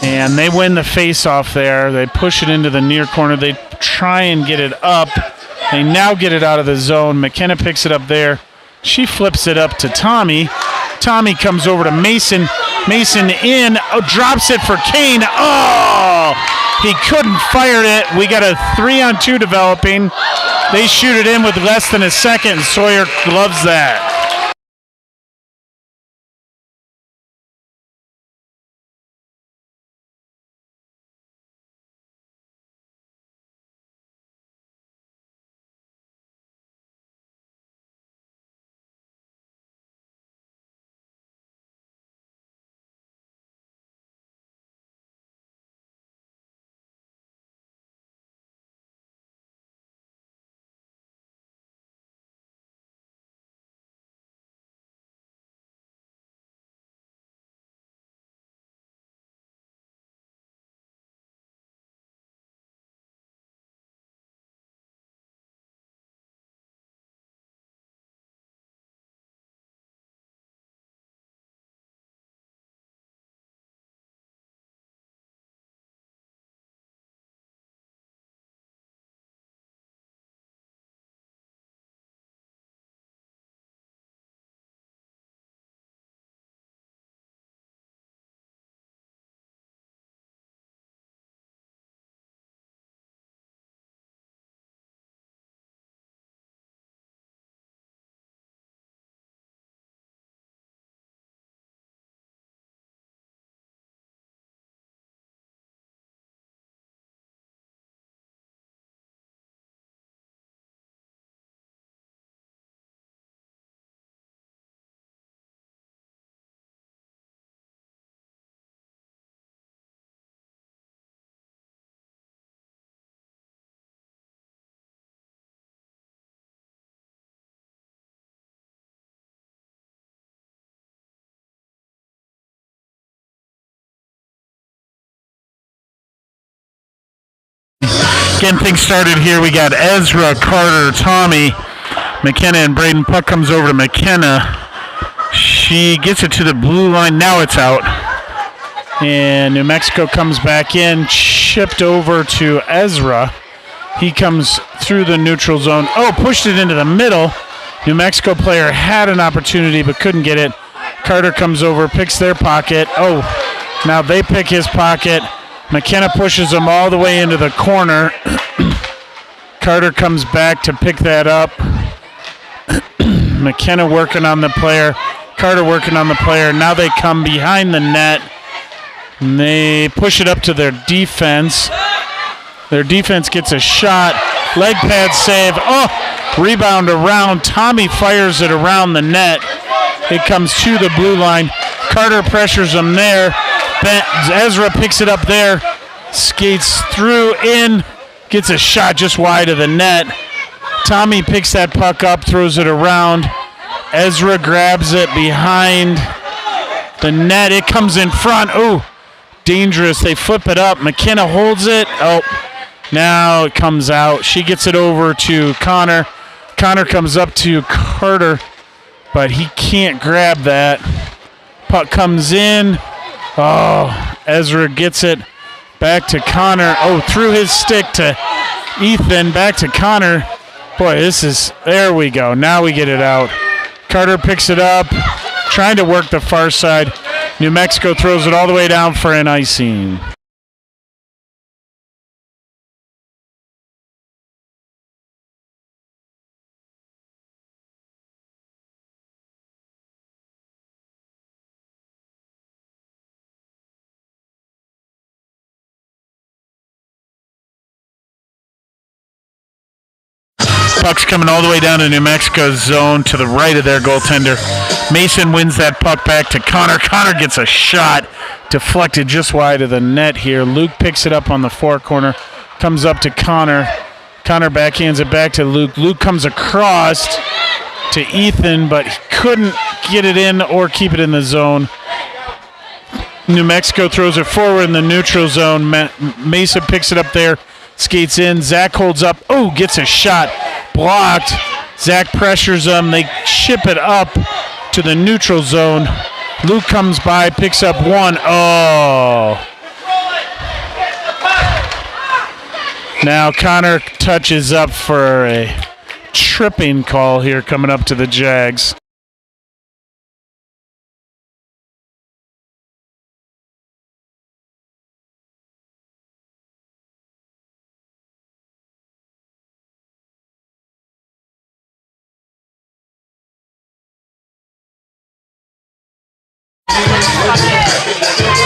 and they win the face-off there. They push it into the near corner. They try and get it up. They now get it out of the zone. McKenna picks it up there. She flips it up to Tommy. Tommy comes over to Mason. Mason in, drops it for Kane. Oh! He couldn't fire it. We got a 3-on-2 developing. They shoot it in with less than a second. Sawyer loves that. Getting things started here. We got Ezra, Carter, Tommy, McKenna, and Braden. Puck comes over to McKenna. She gets it to the blue line. Now it's out. And New Mexico comes back in. Chipped over to Ezra. He comes through the neutral zone. Oh, pushed it into the middle. New Mexico player had an opportunity but couldn't get it. Carter comes over, picks their pocket. Oh, now they pick his pocket. McKenna pushes him all the way into the corner. Carter comes back to pick that up. McKenna working on the player. Carter working on the player. Now they come behind the net. And they push it up to their defense. Their defense gets a shot. Leg pad save. Oh, rebound around. Tommy fires it around the net. It comes to the blue line. Carter pressures him there. Ezra picks it up there. Skates through, in. Gets a shot just wide of the net. Tommy picks that puck up, throws it around. Ezra grabs it behind the net. It comes in front. Oh, dangerous. They flip it up. McKenna holds it. Oh, now it comes out. She gets it over to Connor. Connor comes up to Carter, but he can't grab that. Puck comes in. Oh, Ezra gets it back to Connor. Oh, through his stick to Ethan. Back to Connor. Boy, there we go. Now we get it out. Carter picks it up, trying to work the far side. New Mexico throws it all the way down for an icing. Puck's coming all the way down to New Mexico's zone to the right of their goaltender. Mason wins that puck back to Connor. Connor gets a shot deflected just wide of the net here. Luke picks it up on the far corner, comes up to Connor. Connor backhands it back to Luke. Luke comes across to Ethan, but he couldn't get it in or keep it in the zone. New Mexico throws it forward in the neutral zone. Mason picks it up there, skates in. Zach holds up. Oh, gets a shot. Blocked. Zach pressures them. They ship it up to the neutral zone. Luke comes by, picks up one. Oh. Now Connor touches up for a tripping call here coming up to the Jags.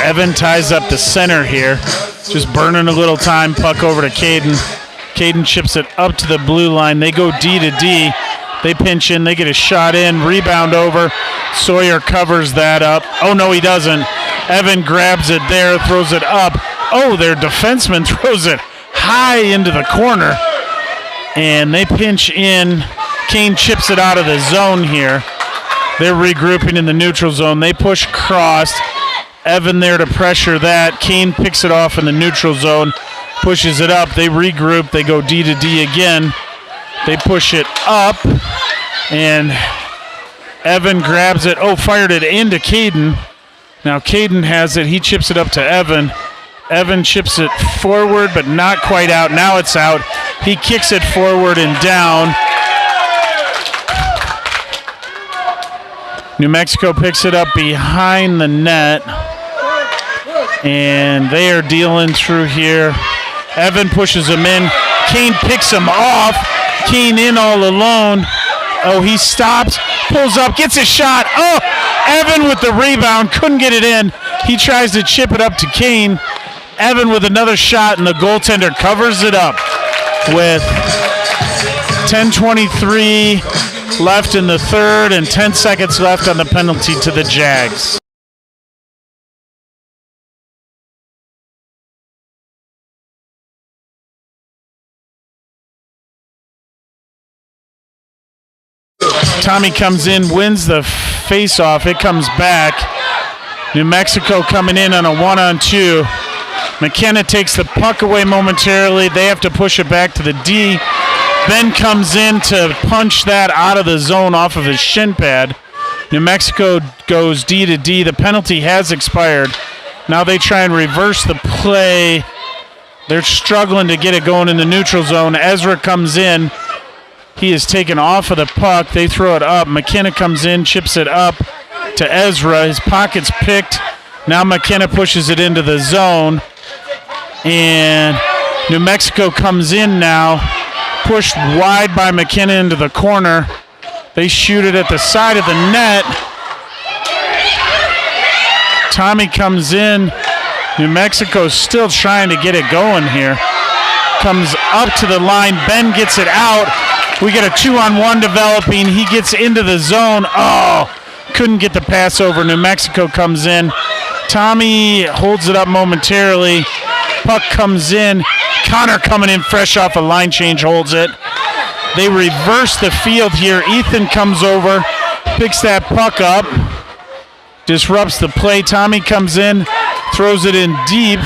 Evan ties up the center here. Just burning a little time. Puck over to Caden. Caden chips it up to the blue line. They go D to D. They pinch in. They get a shot in. Rebound over. Sawyer covers that up. Oh, no, he doesn't. Evan grabs it there, throws it up. Oh, their defenseman throws it high into the corner. And they pinch in. Kane chips it out of the zone here. They're regrouping in the neutral zone. They push across. Evan there to pressure that. Kane picks it off in the neutral zone, pushes it up. They regroup. They go D to D again. They push it up, and Evan grabs it. Oh, fired it into Caden. Now Caden has it. He chips it up to Evan. Evan chips it forward, but not quite out. Now it's out. He kicks it forward and down. New Mexico picks it up behind the net, and they are dealing through here. Evan pushes him in. Kane picks him off. Kane in all alone. Oh, he stops, pulls up, gets a shot. Oh, Evan with the rebound, couldn't get it in. He tries to chip it up to Kane. Evan with another shot, and the goaltender covers it up with 10:23 left in the third and 10 seconds left on the penalty to the Jags. Tommy comes in, wins the face-off. It comes back. New Mexico coming in on a 1-on-2. McKenna takes the puck away momentarily. They have to push it back to the D. Ben comes in to punch that out of the zone off of his shin pad. New Mexico goes D to D. The penalty has expired. Now they try and reverse the play. They're struggling to get it going in the neutral zone. Ezra comes in. He is taken off of the puck. They throw it up. McKenna comes in, chips it up to Ezra. His pocket's picked. Now McKenna pushes it into the zone. And New Mexico comes in now. Pushed wide by McKenna into the corner. They shoot it at the side of the net. Tommy comes in. New Mexico's still trying to get it going here. Comes up to the line. Ben gets it out. We get a 2-on-1 developing. He gets into the zone. Oh, couldn't get the pass over. New Mexico comes in. Tommy holds it up momentarily. Puck comes in. Connor coming in fresh off a line change holds it. They reverse the field here. Ethan comes over, picks that puck up, disrupts the play. Tommy comes in, throws it in deep.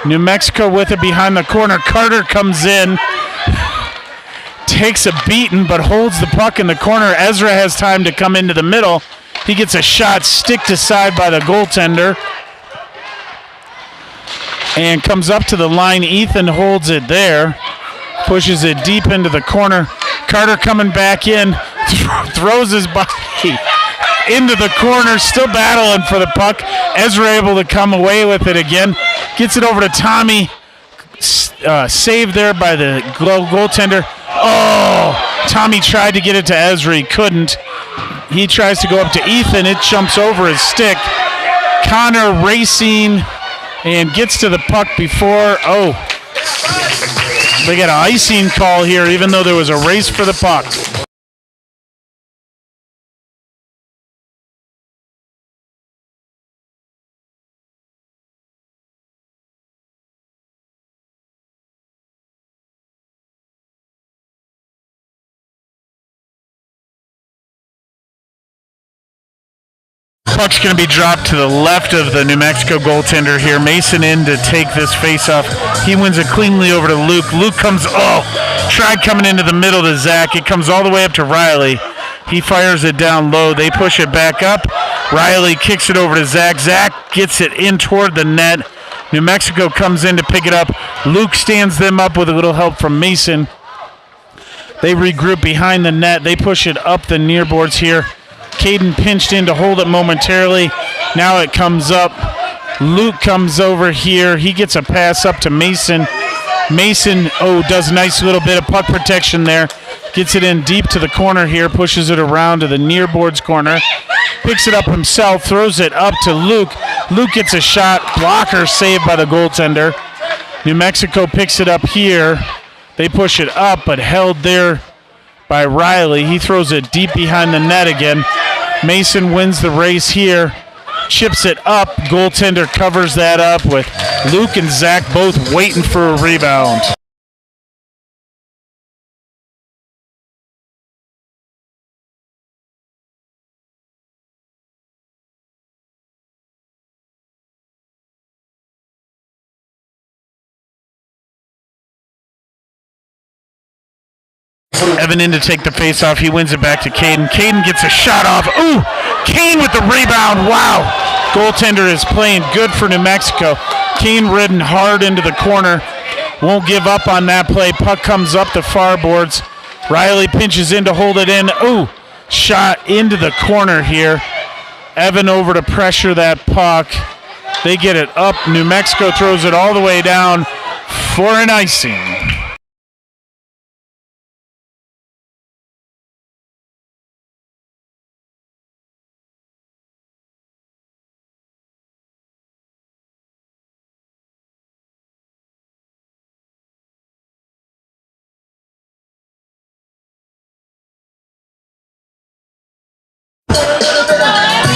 New Mexico with it behind the corner. Carter comes in, takes a beating, but holds the puck in the corner. Ezra has time to come into the middle. He gets a shot sticked aside by the goaltender and comes up to the line. Ethan holds it there, pushes it deep into the corner. Carter coming back in, throws his body into the corner, still battling for the puck. Ezra able to come away with it again. Gets it over to Tommy. Saved there by the goaltender. Oh, Tommy tried to get it to Ezra. He couldn't. He tries to go up to Ethan. It jumps over his stick. Connor racing and gets to the puck before. Oh, they got an icing call here, even though there was a race for the puck. Puck's going to be dropped to the left of the New Mexico goaltender here. Mason in to take this face-off. He wins it cleanly over to Luke. Luke comes, tried coming into the middle to Zach. It comes all the way up to Riley. He fires it down low. They push it back up. Riley kicks it over to Zach. Zach gets it in toward the net. New Mexico comes in to pick it up. Luke stands them up with a little help from Mason. They regroup behind the net. They push it up the near boards here. Caden pinched in to hold it momentarily. Now it comes up. Luke comes over here. He gets a pass up to Mason. Mason, does a nice little bit of puck protection there. Gets it in deep to the corner here. Pushes it around to the near boards corner. Picks it up himself. Throws it up to Luke. Luke gets a shot. Blocker saved by the goaltender. New Mexico picks it up here. They push it up, but held there by Riley. He throws it deep behind the net again. Mason wins the race here, chips it up. Goaltender covers that up with Luke and Zach both waiting for a rebound. Evan in to take the face-off. He wins it back to Caden. Caden gets a shot off. Ooh! Kane with the rebound. Wow! Goaltender is playing good for New Mexico. Kane ridden hard into the corner. Won't give up on that play. Puck comes up the far boards. Riley pinches in to hold it in. Ooh! Shot into the corner here. Evan over to pressure that puck. They get it up. New Mexico throws it all the way down for an icing.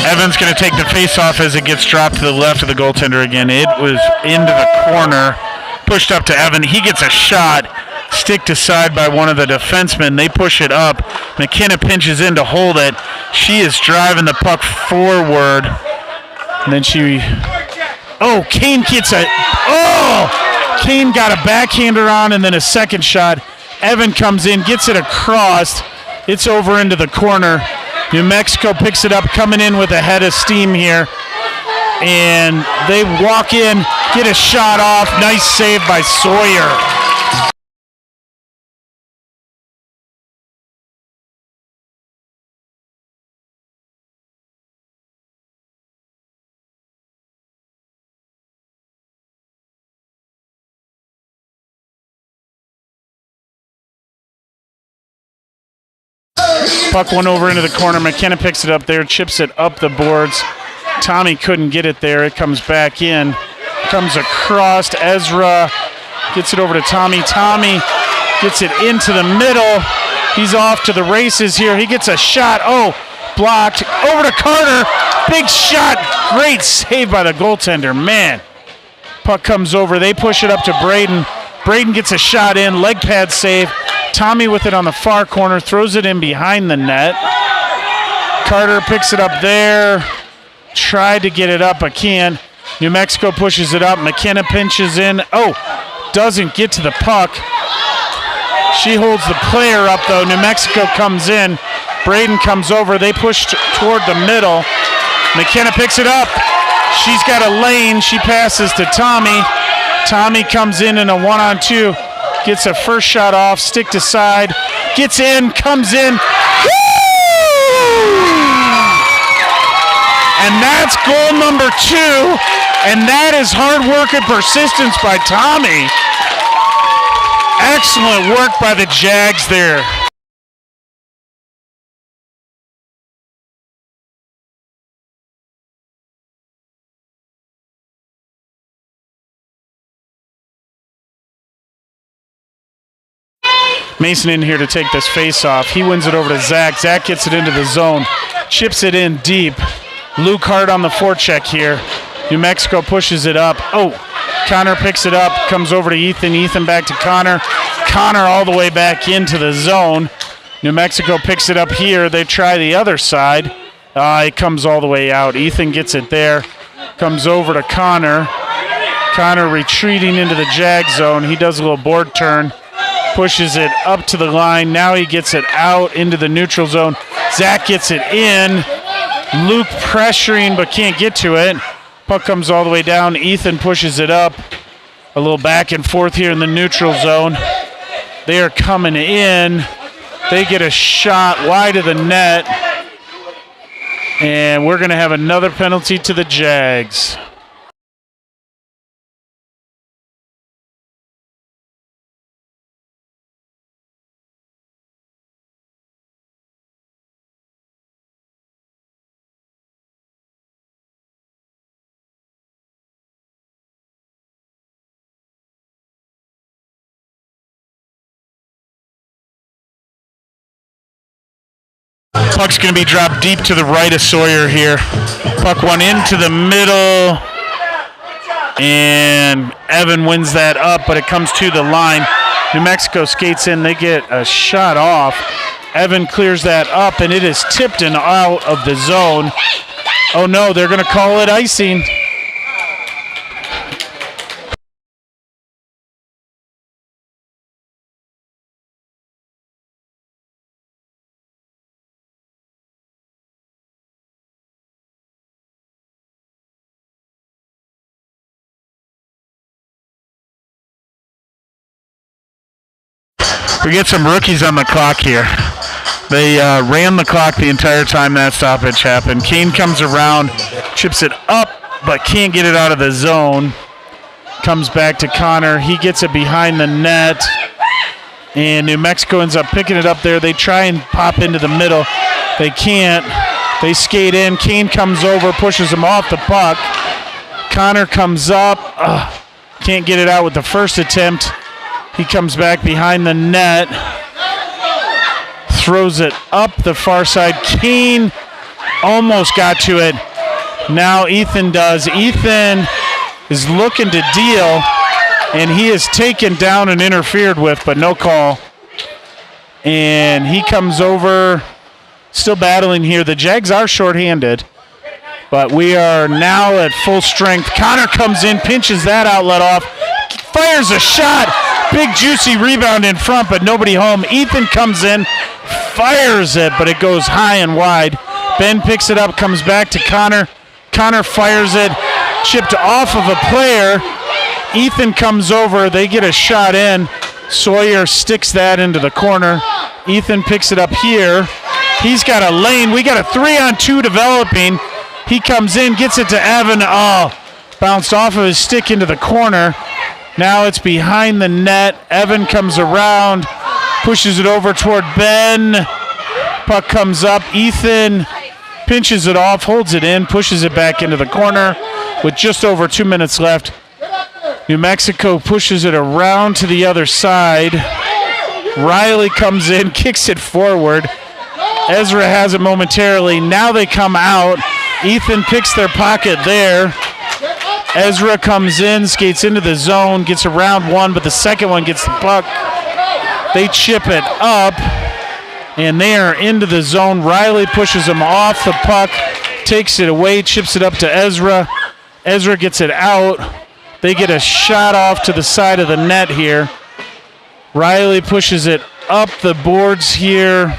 Evan's going to take the face-off as it gets dropped to the left of the goaltender again. It was into the corner, pushed up to Evan. He gets a shot, sticked aside by one of the defensemen. They push it up. McKenna pinches in to hold it. She is driving the puck forward. And then Kane gets Kane got a backhander on and then a second shot. Evan comes in, gets it across. It's over into the corner. New Mexico picks it up, coming in with a head of steam here. And they walk in, get a shot off. Nice save by Sawyer. Puck went over into the corner. McKenna picks it up there, chips it up the boards. Tommy couldn't get it there. It comes back in. Comes across. Ezra gets it over to Tommy. Tommy gets it into the middle. He's off to the races here. He gets a shot. Blocked. Over to Carter. Big shot. Great save by the goaltender. Man. Puck comes over. They push it up to Braden. Braden gets a shot in. Leg pad save. Tommy with it on the far corner, throws it in behind the net. Carter picks it up there. Tried to get it up, but can't. New Mexico pushes it up. McKenna pinches in. Oh, doesn't get to the puck. She holds the player up, though. New Mexico comes in. Braden comes over. They push toward the middle. McKenna picks it up. She's got a lane. She passes to Tommy. Tommy comes in a one-on-two. Gets a first shot off. Stick to side. Gets in. Comes in. And that's goal number 2. And that is hard work and persistence by Tommy. Excellent work by the Jags there. Mason in here to take this face off. He wins it over to Zach. Zach gets it into the zone. Chips it in deep. Luke Hart on the forecheck here. New Mexico pushes it up. Oh, Connor picks it up, comes over to Ethan. Ethan back to Connor. Connor all the way back into the zone. New Mexico picks it up here. They try the other side. It comes all the way out. Ethan gets it there. Comes over to Connor. Connor retreating into the Jag zone. He does a little board turn. Pushes it up to the line. Now he gets it out into the neutral zone. Zach gets it in. Luke pressuring but can't get to it. Puck comes all the way down. Ethan pushes it up. A little back and forth here in the neutral zone. They are coming in. They get a shot wide of the net. And we're going to have another penalty to the Jags. Puck's going to be dropped deep to the right of Sawyer here. Puck went into the middle, and Evan wins that up, but it comes to the line. New Mexico skates in. They get a shot off. Evan clears that up, and it is tipped and out of the zone. Oh, no, they're going to call it icing. We get some rookies on the clock here. They ran the clock the entire time that stoppage happened. Kane comes around, chips it up, but can't get it out of the zone. Comes back to Connor. He gets it behind the net. And New Mexico ends up picking it up there. They try and pop into the middle. They can't. They skate in. Kane comes over, pushes him off the puck. Connor comes up. Can't get it out with the first attempt. He comes back behind the net, throws it up the far side. Kane almost got to it. Now Ethan does. Ethan is looking to deal, and he is taken down and interfered with, but no call. And he comes over, still battling here. The Jags are shorthanded, but we are now at full strength. Connor comes in, pinches that outlet off, fires a shot. Big juicy rebound in front, but nobody home. Ethan comes in, fires it, but it goes high and wide. Ben picks it up, comes back to Connor. Connor fires it, chipped off of a player. Ethan comes over, they get a shot in. Sawyer sticks that into the corner. Ethan picks it up here. He's got a lane. We got a 3-on-2 developing. He comes in, gets it to Evan. Bounced off of his stick into the corner. Now it's behind the net. Evan comes around, pushes it over toward Ben. Puck comes up. Ethan pinches it off, holds it in, pushes it back into the corner with just over 2 minutes left. New Mexico pushes it around to the other side. Riley comes in, kicks it forward. Ezra has it momentarily. Now they come out. Ethan picks their pocket there. Ezra comes in, skates into the zone, gets around one, but the second one gets the puck. They chip it up, and they are into the zone. Riley pushes them off the puck, takes it away, chips it up to Ezra. Ezra gets it out. They get a shot off to the side of the net here. Riley pushes it up the boards here.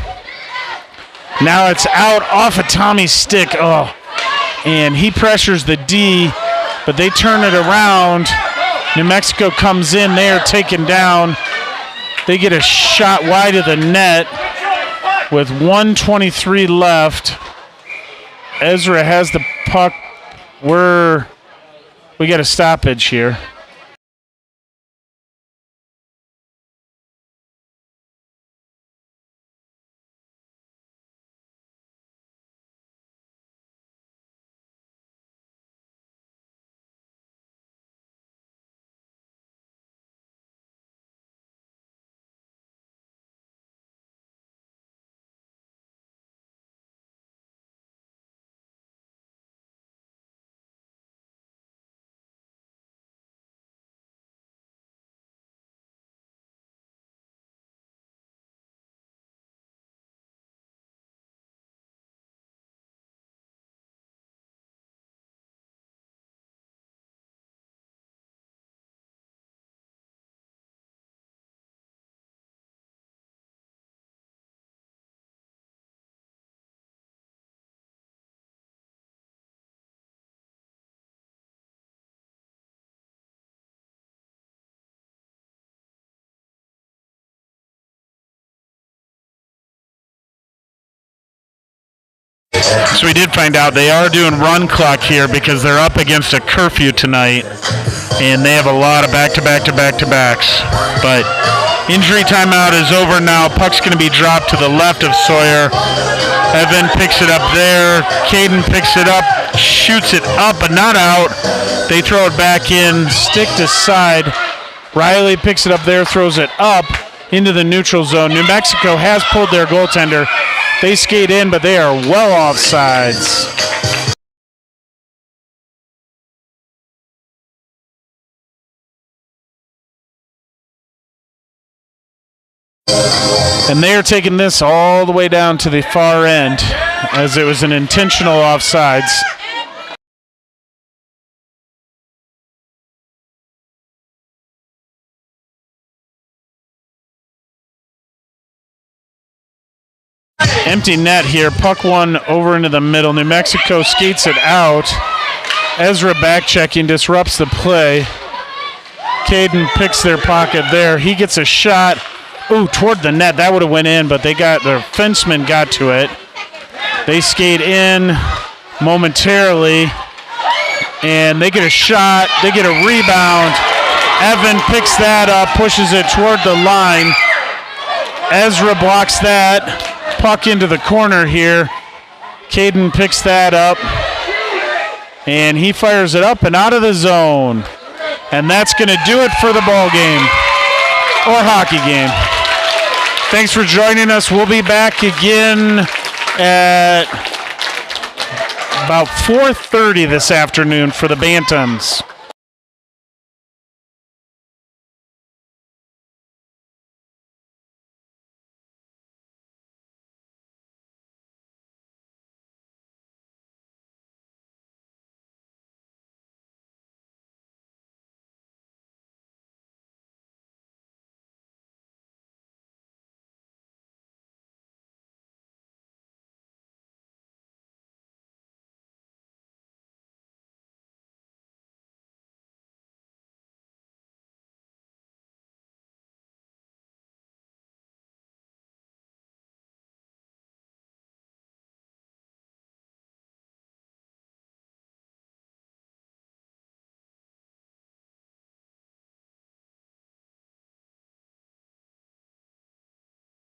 Now it's out off of Tommy's stick. Oh, and he pressures the D, but they turn it around. New Mexico comes in. They are taken down. They get a shot wide of the net with 1:23 left. Ezra has the puck. We got a stoppage here. So we did find out they are doing run clock here because they're up against a curfew tonight, and they have a lot of back-to-backs. But injury timeout is over now. Puck's going to be dropped to the left of Sawyer. Evan picks it up there. Caden picks it up, shoots it up, but not out. They throw it back in, stick to side. Riley picks it up there, throws it up into the neutral zone. New Mexico has pulled their goaltender. They skate in, but they are well off sides. And they are taking this all the way down to the far end, as it was an intentional offsides. Empty net here. Puck one over into the middle. New Mexico skates it out. Ezra back checking, disrupts the play. Caden picks their pocket there. He gets a shot. Ooh, toward the net. That would have went in, but their fenceman got to it. They skate in momentarily, and they get a shot. They get a rebound. Evan picks that up, pushes it toward the line. Ezra blocks that. Puck into the corner here. Caden picks that up, and he fires it up and out of the zone. And that's going to do it for the ball game, or hockey game. Thanks for joining us. We'll be back again at about 4:30 this afternoon for the Bantams.